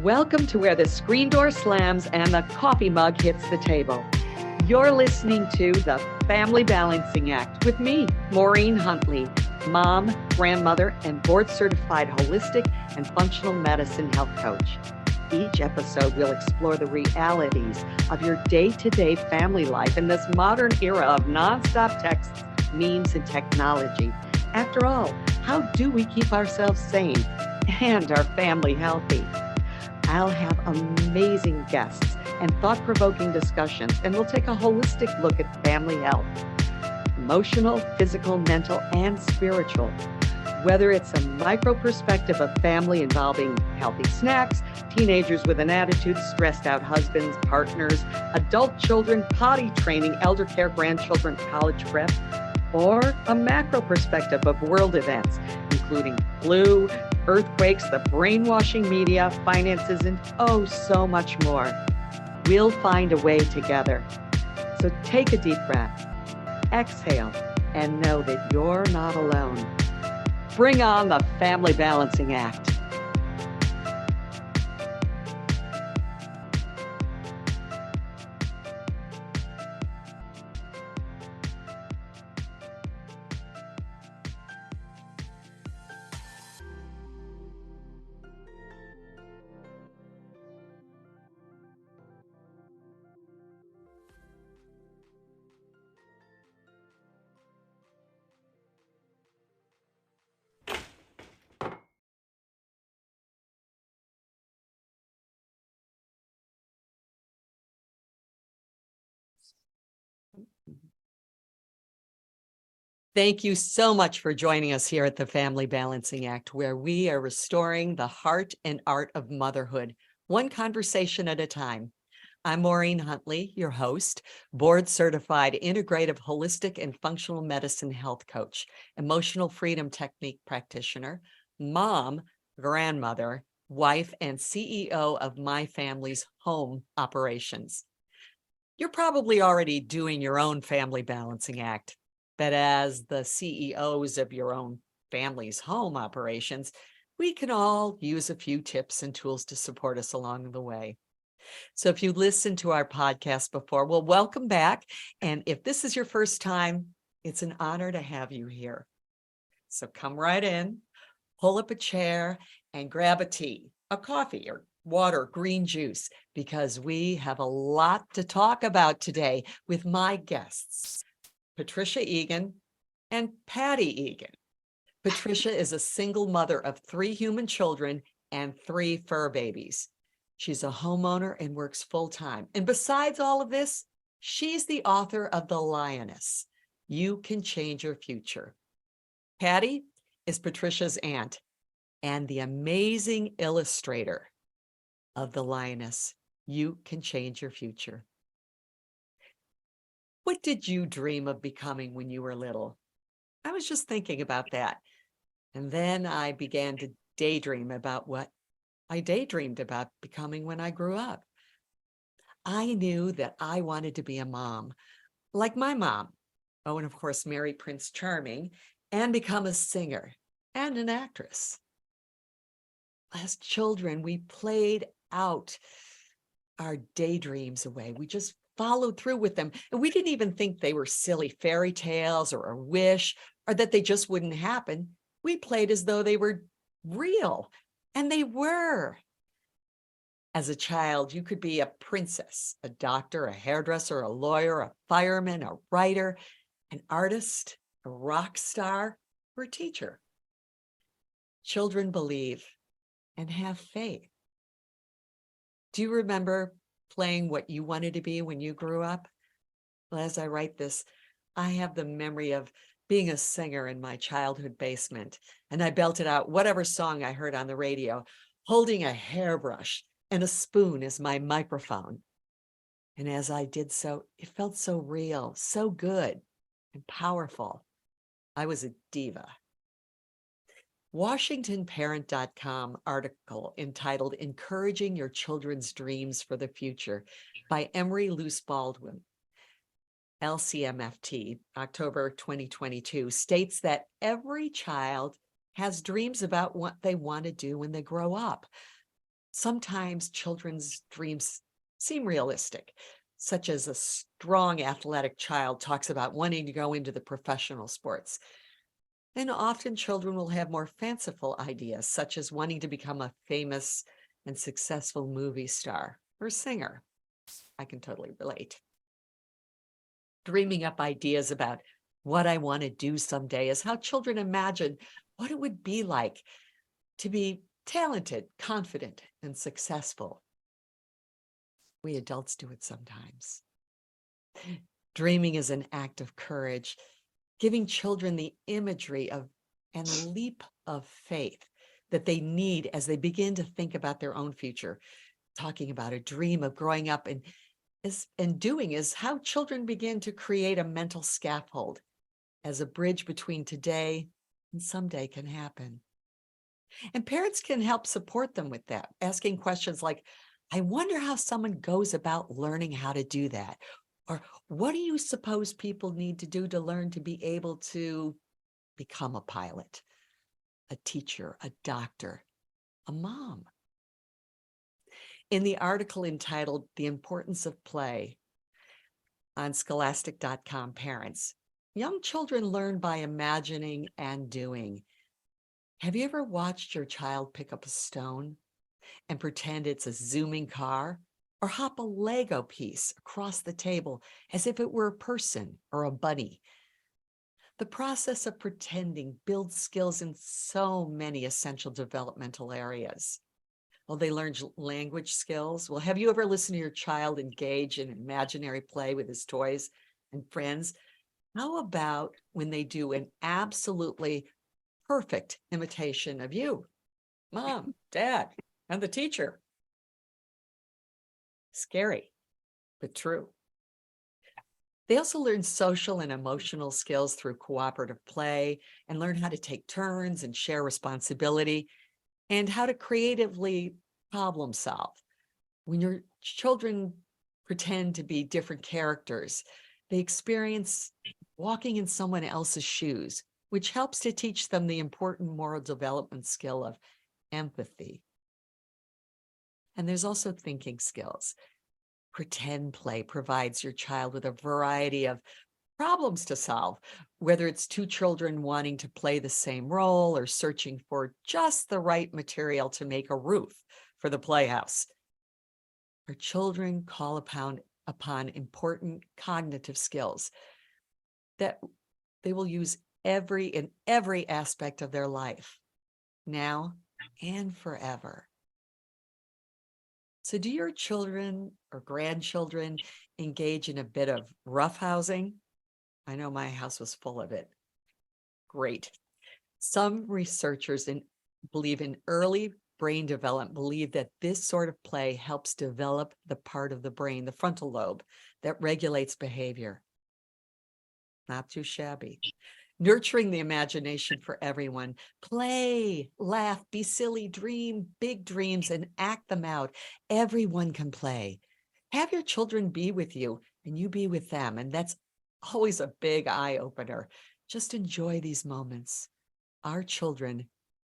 Welcome to where the screen door slams and the coffee mug hits the table. You're listening to The Family Balancing Act with me, Maureen Huntley, mom, grandmother, and board-certified holistic and functional medicine health coach. Each episode will explore the realities of your day-to-day family life in this modern era of nonstop texts, memes, and technology. After all, how do we keep ourselves sane and our family healthy? I'll have amazing guests and thought-provoking discussions, and we'll take a holistic look at family health, emotional, physical, mental, and spiritual. Whether it's a micro perspective of family involving healthy snacks, teenagers with an attitude, stressed out husbands, partners, adult children, potty training, elder care, grandchildren, college prep, or a macro perspective of world events, including flu, earthquakes, the brainwashing media, finances, and oh, so much more. We'll find a way together. So take a deep breath, exhale, and know that you're not alone. Bring on the Family Balancing Act. Thank you so much for joining us here at the Family Balancing Act, where we are restoring the heart and art of motherhood, one conversation at a time. I'm Maureen Huntley, your host, board-certified integrative holistic and functional medicine health coach, emotional freedom technique practitioner, mom, grandmother, wife, and CEO of my family's home operations. You're probably already doing your own Family Balancing Act. But as the CEOs of your own family's home operations, we can all use a few tips and tools to support us along the way. So if you listened to our podcast before, well, welcome back. And if this is your first time, it's an honor to have you here. So come right in, pull up a chair, and grab a tea, a coffee, or water, green juice, because we have a lot to talk about today with my guests, Patricia Egan and Patti Egan. Patricia is a single mother of 3 human children and 3 fur babies. She's a homeowner and works full-time. And besides all of this, she's the author of The Lioness, You Can Change Your Future. Patti is Patricia's aunt and the amazing illustrator of The Lioness, You Can Change Your Future. What did you dream of becoming when you were little? I was just thinking about that. And then I began to daydream about what I daydreamed about becoming when I grew up. I knew that I wanted to be a mom, like my mom. Oh, and of course, marry Prince Charming and become a singer and an actress. As children, we played out our daydreams away. We just followed through with them. And we didn't even think they were silly fairy tales or a wish or that they just wouldn't happen. We played as though they were real, and they were. As a child, you could be a princess, a doctor, a hairdresser, a lawyer, a fireman, a writer, an artist, a rock star, or a teacher. Children believe and have faith. Do you remember playing what you wanted to be when you grew up? Well, as I write this, I have the memory of being a singer in my childhood basement, and I belted out whatever song I heard on the radio, holding a hairbrush and a spoon as my microphone. And as I did so, it felt so real, so good and powerful. I was a diva. WashingtonParent.com article entitled Encouraging Your Children's Dreams for the Future by Emery Luce Baldwin, LCMFT, October 2022, states that every child has dreams about what they want to do when they grow up. Sometimes children's dreams seem realistic, such as a strong athletic child talks about wanting to go into the professional sports. And often children will have more fanciful ideas, such as wanting to become a famous and successful movie star or singer. I can totally relate. Dreaming up ideas about what I want to do someday is how children imagine what it would be like to be talented, confident, and successful. We adults do it sometimes. Dreaming is an act of courage, giving children the imagery of and leap of faith that they need as they begin to think about their own future. Talking about a dream of growing up and doing is how children begin to create a mental scaffold as a bridge between today and someday can happen. And parents can help support them with that, asking questions like, I wonder how someone goes about learning how to do that. Or what do you suppose people need to do to learn to be able to become a pilot, a teacher, a doctor, a mom? In the article entitled The Importance of Play on scholastic.com Parents, young children learn by imagining and doing. Have you ever watched your child pick up a stone and pretend it's a zooming car, or hop a Lego piece across the table as if it were a person or a bunny? The process of pretending builds skills in so many essential developmental areas. Well, they learn language skills. Well, have you ever listened to your child engage in imaginary play with his toys and friends? How about when they do an absolutely perfect imitation of you, mom, dad, and the teacher? Scary, but true. They also learn social and emotional skills through cooperative play and learn how to take turns and share responsibility and how to creatively problem solve. When your children pretend to be different characters, they experience walking in someone else's shoes, which helps to teach them the important moral development skill of empathy. And there's also thinking skills. Pretend play provides your child with a variety of problems to solve, whether it's two children wanting to play the same role or searching for just the right material to make a roof for the playhouse. Our children call upon important cognitive skills that they will use in every aspect of their life, now and forever. So do your children or grandchildren engage in a bit of roughhousing? I know my house was full of it. Great. Some researchers believe in early brain development believe that this sort of play helps develop the part of the brain, the frontal lobe, that regulates behavior. Not too shabby. Nurturing the imagination for everyone. Play, laugh, be silly, dream big dreams, and act them out. Everyone can play. Have your children be with you and you be with them. And that's always a big eye opener. Just enjoy these moments. Our children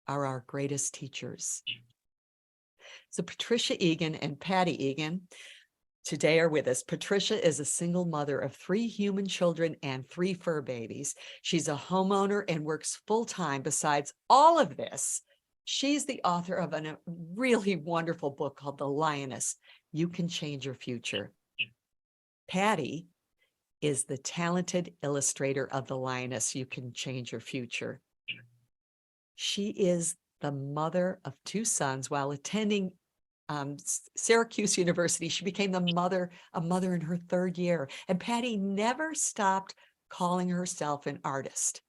are our greatest teachers. So Patricia Egan and Patti Egan today are with us. Patricia is a single mother of 3 human children and 3 fur babies. She's a homeowner and works full-time. Besides all of this, she's the author of a really wonderful book called The Lioness, You Can Change Your Future. Patti is the talented illustrator of The Lioness, You Can Change Your Future. She is the mother of 2 sons while attending Syracuse University. She became a mother in her 3rd year. And Patti never stopped calling herself an artist.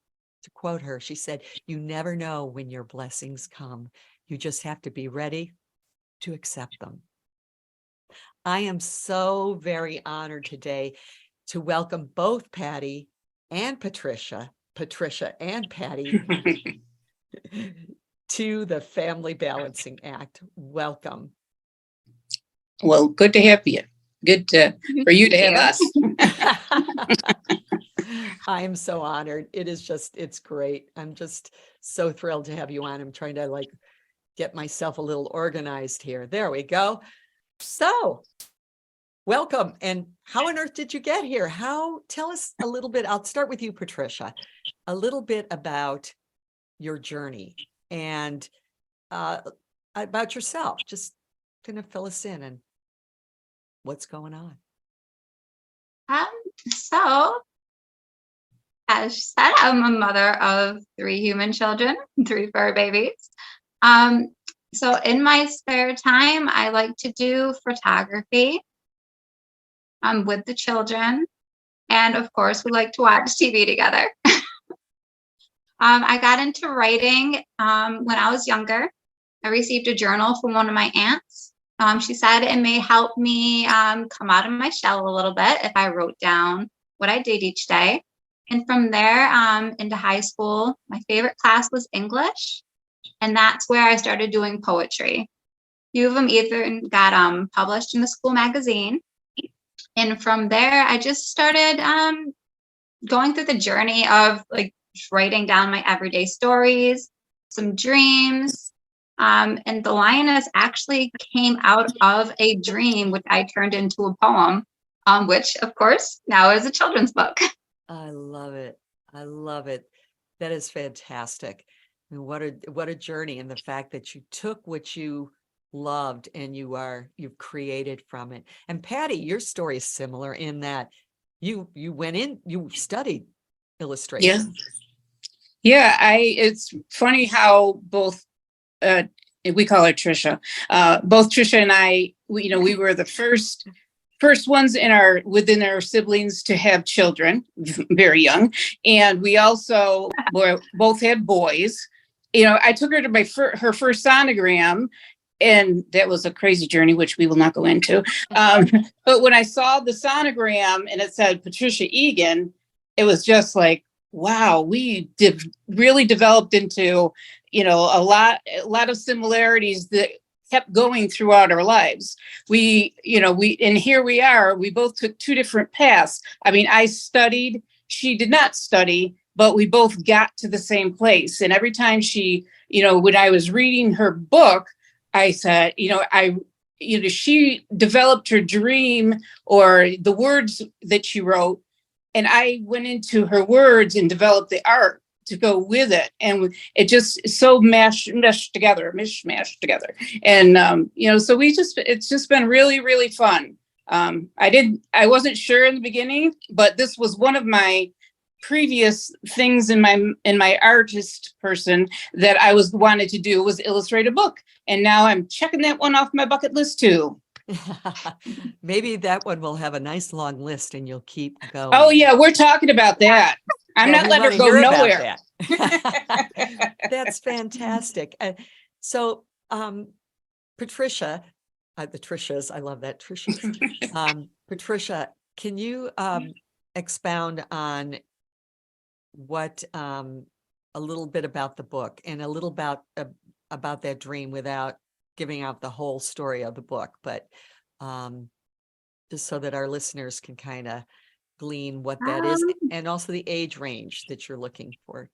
To quote her, she said, "You never know when your blessings come. You just have to be ready to accept them." I am so very honored today to welcome both Patti and Patricia and Patti to the Family Balancing Act. Welcome. Well, good to have you. Good for you to have us. I am so honored. It's great. I'm just so thrilled to have you on. I'm trying to get myself a little organized here. There we go. So welcome. And how on earth did you get here? Tell us a little bit. I'll start with you, Patricia, a little bit about your journey and about yourself. Just kind of fill us in and what's going on. So, as she said, I'm a mother of 3 human children, 3 fur babies. So in my spare time, I like to do photography with the children. And of course, we like to watch TV together. I got into writing when I was younger. I received a journal from one of my aunts. She said it may help me come out of my shell a little bit if I wrote down what I did each day. And from there into high school, my favorite class was English. And that's where I started doing poetry. A few of them either got published in the school magazine. And from there, I just started going through the journey of like writing down my everyday stories, some dreams. And the Lioness actually came out of a dream, which I turned into a poem, which of course now is a children's book. I love it. I love it. That is fantastic. I mean, what a journey. And the fact that you took what you loved and you've created from it. And Patti, your story is similar in that you studied illustration. Yeah. It's funny how both, we call her Trisha, both Trisha and I, we were the first ones within our siblings to have children, very young. And we also both had boys. I took her to her first sonogram, and that was a crazy journey, which we will not go into. But when I saw the sonogram and it said Patricia Egan, it was just like, wow, we really developed into, a lot of similarities that kept going throughout our lives. And here we are, we both took 2 different paths. I mean, I studied, she did not study, but we both got to the same place. And every time she, when I was reading her book, I said, she developed her dream or the words that she wrote. And I went into her words and developed the art to go with it. And it just so mishmashed together. And, so it's just been really, really fun. I wasn't sure in the beginning, but this was one of my previous things in my artist person that I wanted to do was illustrate a book. And now I'm checking that one off my bucket list too. Maybe that one will have a nice long list and you'll keep going. Oh yeah, we're talking about that. I'm not letting her go nowhere. That. That's fantastic. So Patricia, the Trishas, I love that, Trisha. Patricia, can you expound on what a little bit about the book and a little about that dream without giving out the whole story of the book, but just so that our listeners can kind of glean what that is and also the age range that you're looking for.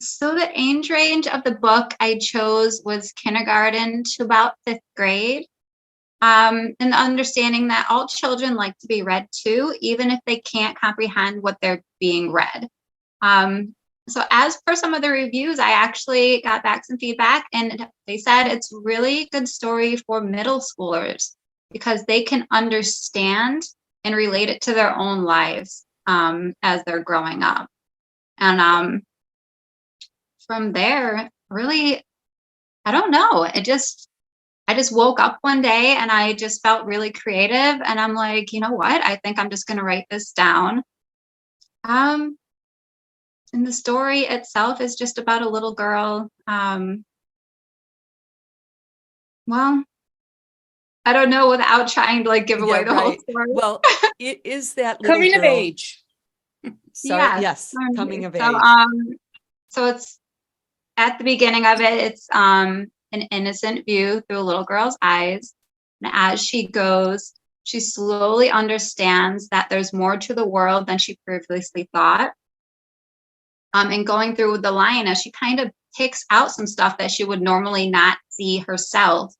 So the age range of the book I chose was kindergarten to about 5th grade. And the understanding that all children like to be read to, even if they can't comprehend what they're being read. So as per some of the reviews, I actually got back some feedback and they said it's really good story for middle schoolers because they can understand and relate it to their own lives as they're growing up. And from there, really, I don't know. I just woke up one day and I just felt really creative. And I'm like, you know what? I think I'm just going to write this down. And the story itself is just about a little girl. Well, I don't know without trying to give away the whole story. Well, it is that little coming girl. of age. So yes, coming of age. So it's at the beginning of it, it's an innocent view through a little girl's eyes. And as she goes, she slowly understands that there's more to the world than she previously thought. And going through the Lioness, she kind of picks out some stuff that she would normally not see herself.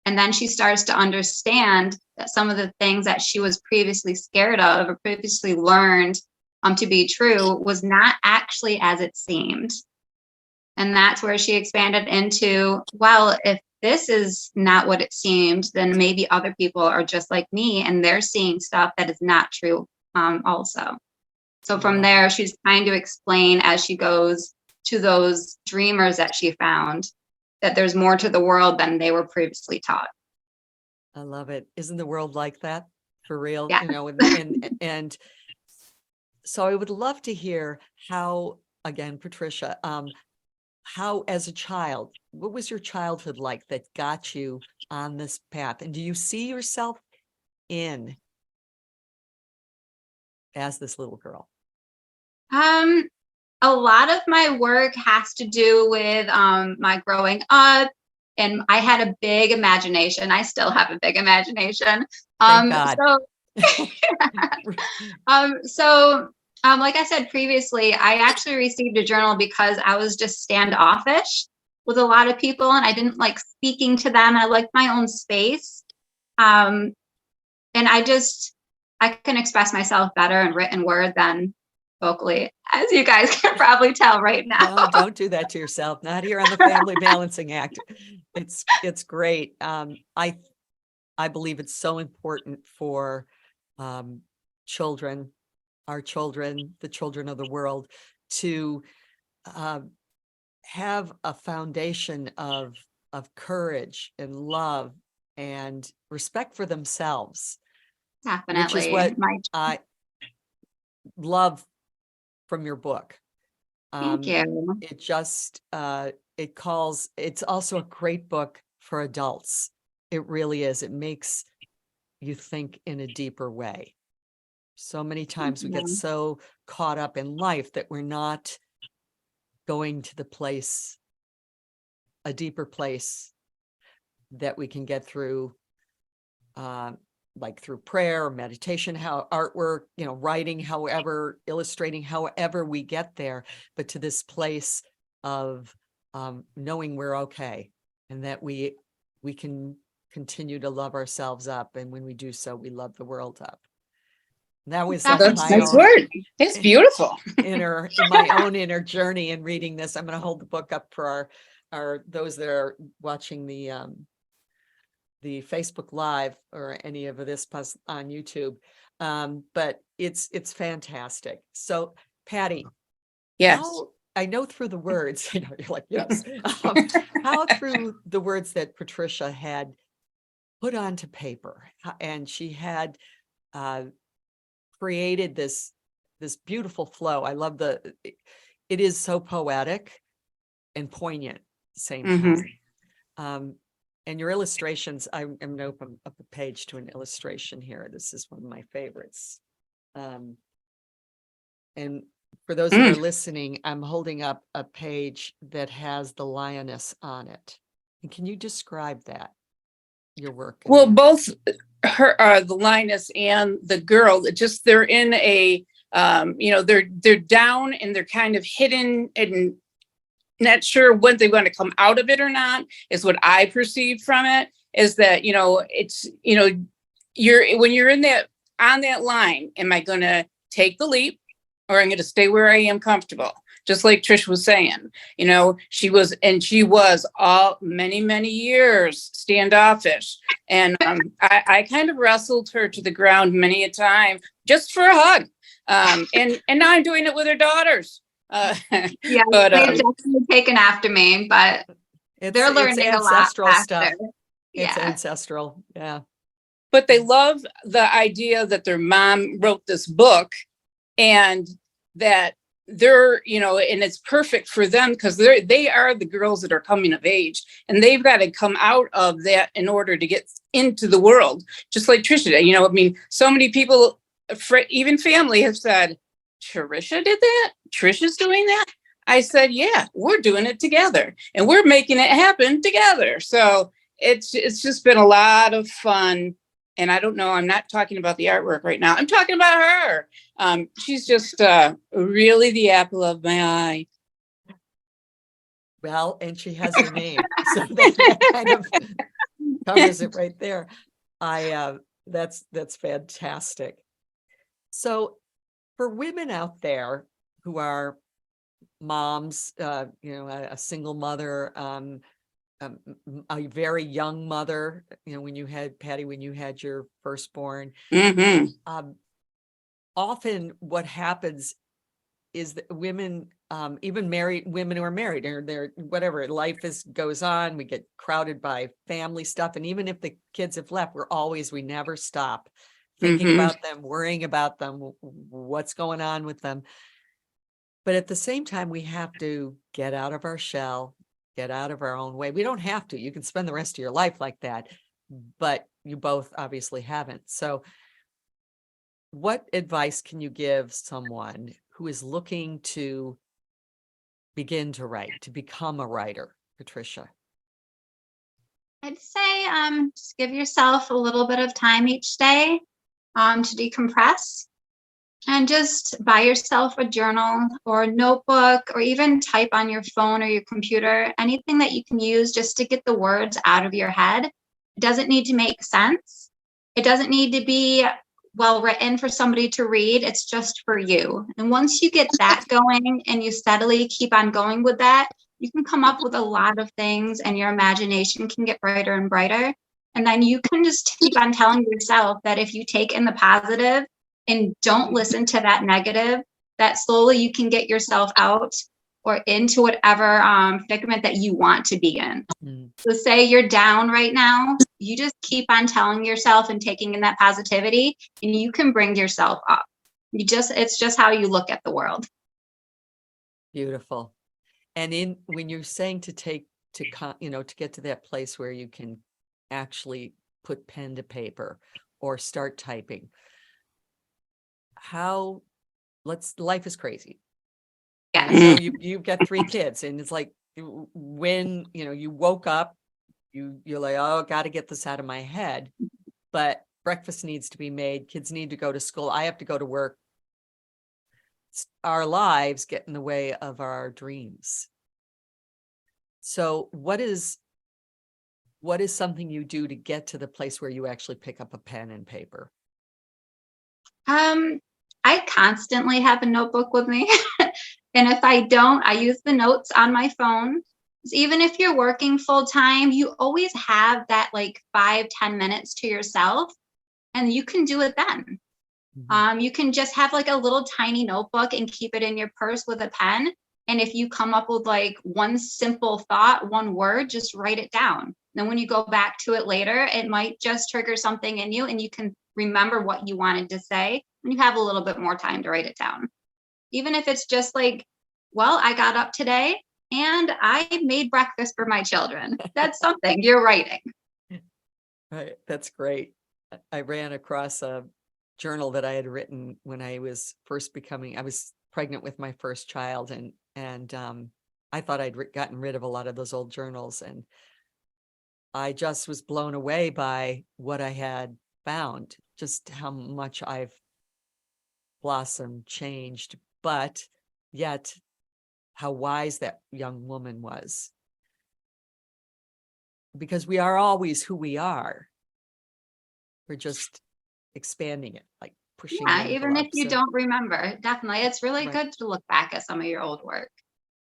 And then she starts to understand that some of the things that she was previously scared of or previously learned to be true was not actually as it seemed. And that's where she expanded into, well, if this is not what it seemed, then maybe other people are just like me and they're seeing stuff that is not true also. So from there, she's trying to explain as she goes to those dreamers that she found that there's more to the world than they were previously taught. I love it. Isn't the world like that for real? Yeah. You know, and so I would love to hear how, again, Patricia, how as a child, what was your childhood like that got you on this path? And do you see yourself as this little girl? A lot of my work has to do with my growing up, and I had a big imagination. I still have a big imagination. Thank God. Like I said previously, I actually received a journal because I was just standoffish with a lot of people, and I didn't like speaking to them. I liked my own space, and I can express myself better in written word than vocally, as you guys can probably tell right now. No, don't do that to yourself. Not here on the Family Balancing Act. It's great. I believe it's so important for children, our children, the children of the world, to have a foundation of courage and love and respect for themselves. Definitely. Which is what I love from your book. Thank you. It just, it's also a great book for adults. It really is. It makes you think in a deeper way. So many times we get so caught up in life that we're not going to the place, a deeper place that we can get through, like through prayer or meditation, how artwork, writing, however, illustrating, however we get there, but to this place of knowing we're okay and that we can continue to love ourselves up. And when we do so, we love the world up. That was that's nice word. It's beautiful. my own inner journey in reading this. I'm going to hold the book up for our those that are watching the Facebook Live or any of this on YouTube. But it's fantastic. So Patti, yes, I know through the words, you're like, yes. How through the words that Patricia had put onto paper, and she had created this beautiful flow. I love it is so poetic and poignant at the same time. And your illustrations, I'm going to open up a page to an illustration here. This is one of my favorites. And for those that are listening, I'm holding up a page that has the lioness on it. And can you describe that, your work? Well, both the lioness and the girl, they're in a, they're down and they're kind of hidden and not sure when they want to come out of it or not, is what I perceived from it, is that, it's, when you're on that line, am I going to take the leap or I'm going to stay where I am comfortable? Just like Trish was saying, she was all many years standoffish. And I kind of wrestled her to the ground many a time just for a hug. And now I'm doing it with her daughters. Yeah, but they've definitely taken after me, but they're learning a lot stuff. Yeah. It's ancestral. Yeah. But they love the idea that their mom wrote this book and that they're, and it's perfect for them because they are the girls that are coming of age and they've got to come out of that in order to get into the world. Just like Trisha did, so many people, even family, have said, Trisha did that? Trisha's doing that? I said, yeah, we're doing it together and we're making it happen together. So it's just been a lot of fun and I don't know, I'm not talking about the artwork right now. I'm talking about her. She's just really the apple of my eye. Well, and she has her name, so that kind of covers it right there. That's fantastic. So for women out there who are moms, a single mother, a very young mother, when you had Patti, when you had your firstborn, often what happens is that women, even married women who are married, or they're whatever, life goes on, we get crowded by family stuff. And even if the kids have left, we never stop thinking about them, worrying about them, what's going on with them. But at the same time, we have to get out of our shell, get out of our own way. We don't have to. You can spend the rest of your life like that, but you both obviously haven't. So what advice can you give someone who is looking to begin to write, to become a writer, Patricia? I'd say just give yourself a little bit of time each day to decompress, and just buy yourself a journal or a notebook, or even type on your phone or your computer, anything that you can use just to get the words out of your head. It doesn't need to make sense. It doesn't need to be well written for somebody to read. It's just for you. And once you get that going and you steadily keep on going with that, you can come up with a lot of things, and your imagination can get brighter and brighter. And then you can just keep on telling yourself that if you take in the positive and don't listen to that negative, that slowly you can get yourself out or into whatever predicament that you want to be in. So say you're down right now, you just keep on telling yourself and taking in that positivity, and you can bring yourself up. It's just how you look at the world. Beautiful. And when you're saying to get to that place where you can actually put pen to paper or start typing, life is crazy. Yeah. So you've got 3 kids, and it's like, when you woke up, you're like, oh, got to get this out of my head. But breakfast needs to be made, kids need to go to school, I have to go to work. Our lives get in the way of our dreams. So what is something you do to get to the place where you actually pick up a pen and paper? I constantly have a notebook with me. And if I don't, I use the notes on my phone. Even if you're working full time, you always have that like 5-10 minutes to yourself, and you can do it then. You can just have like a little tiny notebook and keep it in your purse with a pen. And if you come up with like one simple thought, one word, just write it down. Then when you go back to it later, it might just trigger something in you, and you can remember what you wanted to say when you have a little bit more time to write it down. Even if it's just like, well, I got up today and I made breakfast for my children. That's something you're writing. Right. That's great. I ran across a journal that I had written when I was I was pregnant with my first child, and I thought I'd gotten rid of a lot of those old journals, and I just was blown away by what I had found, just how much I've blossomed, changed, but yet how wise that young woman was. Because we are always who we are. We're just expanding it, like pushing. Yeah, even if you don't remember, definitely. It's really good to look back at some of your old work.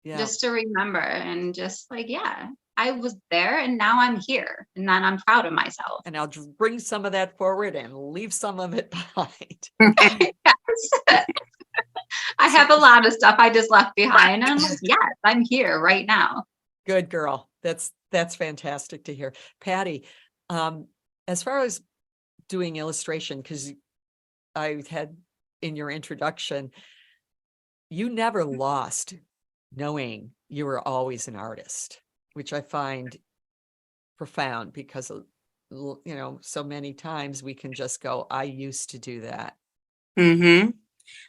Yeah. Just to remember, and just like, yeah, I was there and now I'm here, and then I'm proud of myself. And I'll just bring some of that forward and leave some of it behind. Yes. I have a lot of stuff I just left behind. And I'm like, yes, I'm here right now. Good girl. That's fantastic to hear. Patti, as far as doing illustration, because I had in your introduction, you never lost knowing you were always an artist, which I find profound, because so many times we can just go, I used to do that.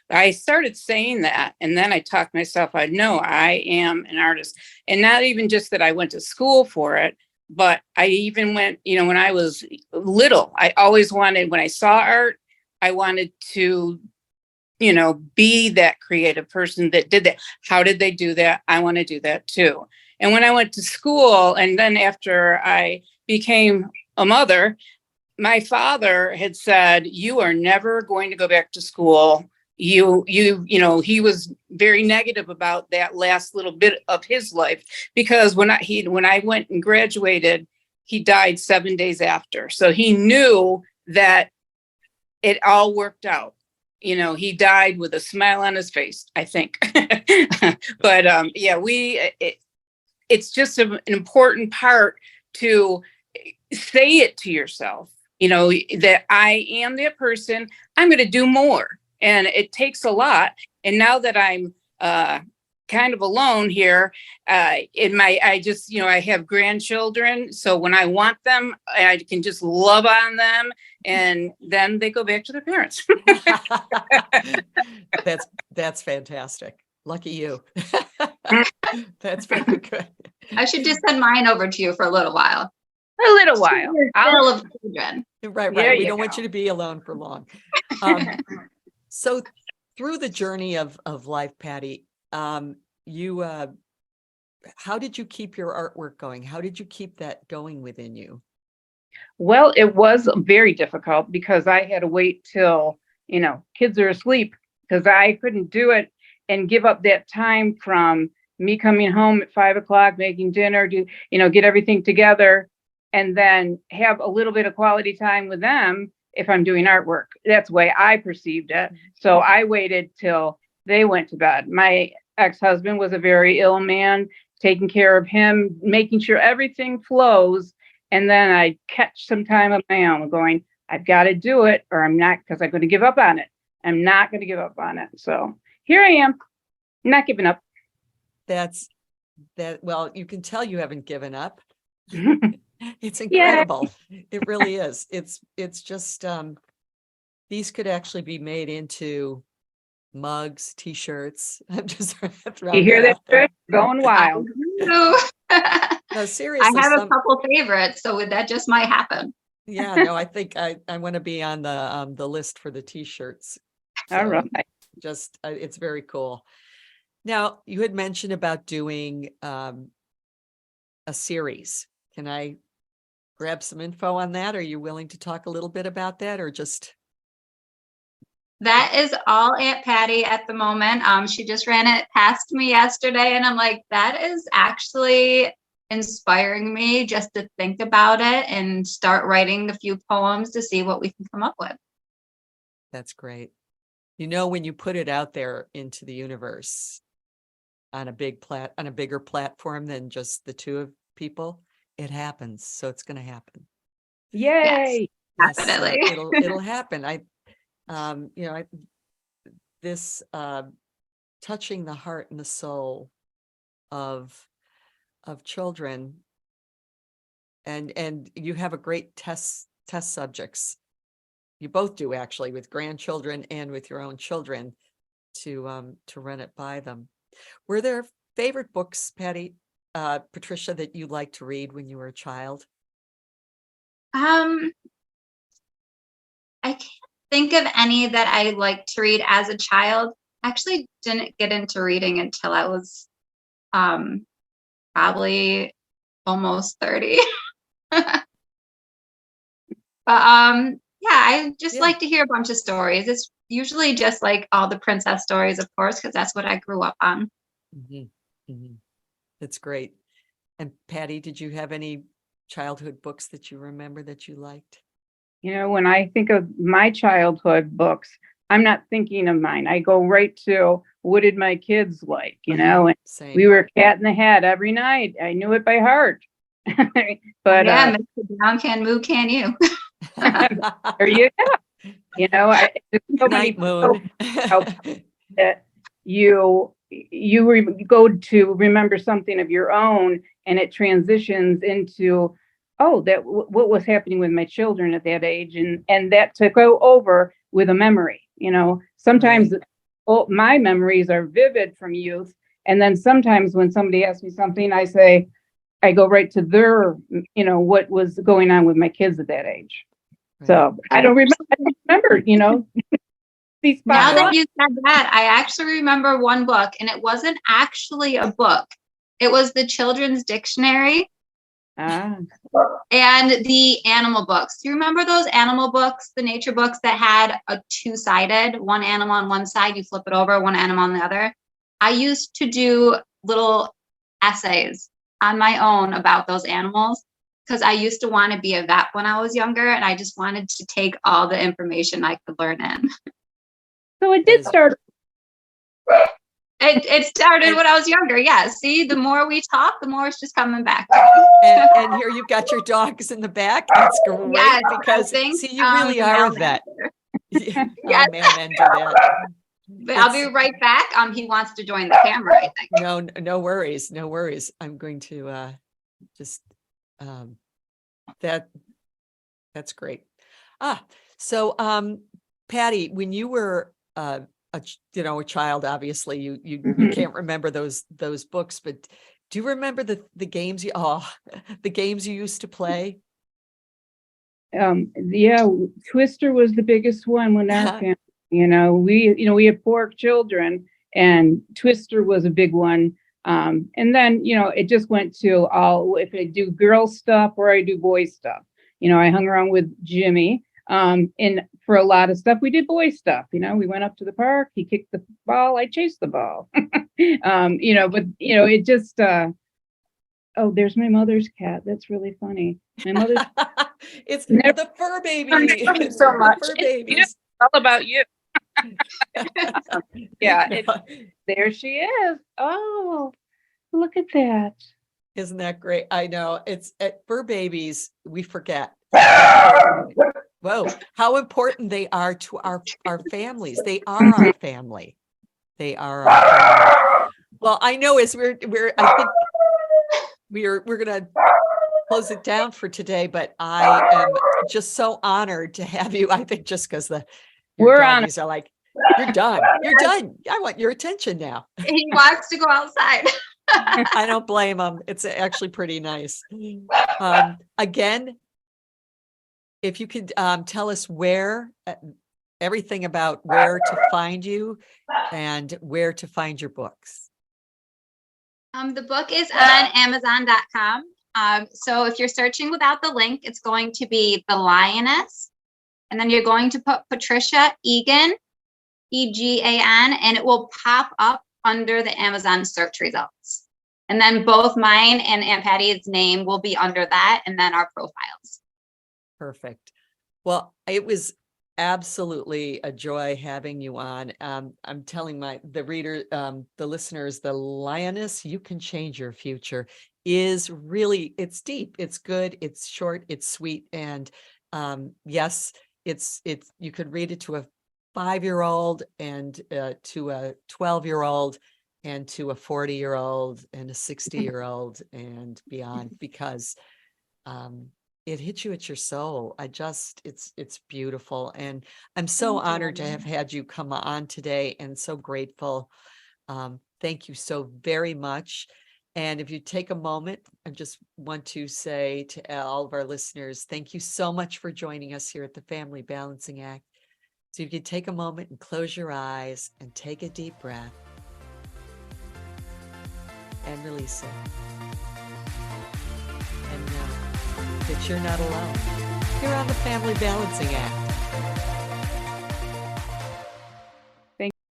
I started saying that, and then I talked myself out. No, I am an artist, and not even just that I went to school for it, But I even went, when I was little, I always wanted, when I saw art, I wanted to, be that creative person that did that. How did they do that? I want to do that too. And when I went to school, and then after I became a mother, my father had said, you are never going to go back to school. He was very negative about that last little bit of his life, because when I went and graduated, he died 7 days after. So he knew that it all worked out. He died with a smile on his face, I think. But it's just an important part to say it to yourself, that I am that person. I'm going to do more. And it takes a lot. And now that I'm kind of alone here, I have grandchildren. So when I want them, I can just love on them, and then they go back to their parents. That's fantastic. Lucky you. That's very good. I should just send mine over to you for a little while. A little while. Full of children. Right. There We you don't want go. you to be alone for long. So through the journey of life, Patti, you how did you keep your artwork going? How did you keep that going within you? Well, it was very difficult because I had to wait till, kids are asleep, because I couldn't do it and give up that time from me coming home at 5 o'clock, making dinner, get everything together, and then have a little bit of quality time with them if I'm doing artwork. That's the way I perceived it. So I waited till they went to bed. My ex-husband was a very ill man, taking care of him, making sure everything flows. And then I catch some time of my own going, I've got to do it, or I'm not, because I'm going to give up on it. I'm not going to give up on it. So here I am, not giving up. Well, you can tell you haven't given up. It's incredible. It really is. It's just, these could actually be made into mugs, t-shirts. I'm just throwing You hear that that? out there. Going wild. No, I seriously. have a couple favorites, so that just might happen. Yeah, no, I think I want to be on the list for the t-shirts. So All right. just, it's very cool. Now, you had mentioned about doing a series. Can I grab some info on that? Are you willing to talk a little bit about that, or just? That is all Aunt Patti at the moment. She just ran it past me yesterday, and I'm like, that is actually inspiring me just to think about it and start writing a few poems to see what we can come up with. That's great. When you put it out there into the universe on a bigger platform than just the two of people, it happens. So it's going to happen. Yay. Yes, definitely. It'll happen. This touching the heart and the soul of children, and you have a great test subjects. You both do, actually, with grandchildren and with your own children, to run it by them. Were there favorite books, Patti, Patricia, that you liked to read when you were a child? I can't think of any that I liked to read as a child. I actually didn't get into reading until I was probably almost 30. But I just like to hear a bunch of stories. It's usually just like all the princess stories, of course, because that's what I grew up on. Mm-hmm. Mm-hmm. That's great. And Patti, did you have any childhood books that you remember that you liked? When I think of my childhood books, I'm not thinking of mine. I go right to, what did my kids like? And Same. We were Cat in the Hat every night. I knew it by heart. But Mr. Brown can move, can you? there you go. There's so many Night Moon. that you go to remember something of your own, and it transitions into, what was happening with my children at that age, and that to go over with a memory. Sometimes my memories are vivid from youth, and then sometimes when somebody asks me something, I say, I go right to their, what was going on with my kids at that age. Right. So I don't remember, these Now spots. that you said that, I actually remember one book, and it wasn't actually a book. It was the children's dictionary Ah, and the animal books. Do you remember those animal books, the nature books that had a two-sided, one animal on one side, you flip it over, one animal on the other? I used to do little essays on my own about those animals because I used to want to be a vet when I was younger, and I just wanted to take all the information I could learn in. so it did start. It started when I was younger. Yeah. See, the more we talk, the more it's just coming back. And here you've got your dogs in the back. That's great Yes, because think, see, you really are a vet. Yes. Oh, man, do that. But I'll be right back. He wants to join the camera, I think. No worries. No worries. I'm going to just that's great. So Patti, when you were a child, obviously you can't remember those books, but do you remember the games the games you used to play? Yeah, Twister was the biggest one when our family, we had 4 children, and Twister was a big one. And then, it just went to all, if I do girl stuff or I do boy stuff, I hung around with Jimmy. And for a lot of stuff, we did boy stuff. We went up to the park, he kicked the ball, I chased the ball. It just, oh, there's my mother's cat. That's really funny. My mother's it's the fur baby. It's so much. The fur babies. It's all about you. Yeah, there she is. Oh, look at that. Isn't that great? I know it's fur babies. We forget. Whoa, how important they are to our families. They are our family. They are our family. Well, I know as I think we're gonna close it down for today, but I am just so honored to have you. I think just because your doggies are like, you're done. You're done. I want your attention now. He wants to go outside. I don't blame him. It's actually pretty nice. Again, if you could tell us everything about where to find you and where to find your books. The book is on Amazon.com. So if you're searching without the link, it's going to be The Lioness. And then you're going to put Patricia Egan, Egan, and it will pop up under the Amazon search results. And then both mine and Aunt Patty's name will be under that, and then our profiles. Perfect. Well, it was absolutely a joy having you on. I'm telling the reader, the listeners, The Lioness, You Can Change Your Future is really, it's deep, it's good, it's short, it's sweet. And yes, it's you could read it to a 5-year-old and to a 12-year-old and to a 40-year-old and a 60-year-old and beyond, because it hits you at your soul. It's beautiful. And I'm so honored to have had you come on today and so grateful. Thank you so very much. And if you take a moment, I just want to say to all of our listeners, thank you so much for joining us here at the Family Balancing Act. So if you could take a moment and close your eyes and take a deep breath and release it. And know that you're not alone. You're on the Family Balancing Act.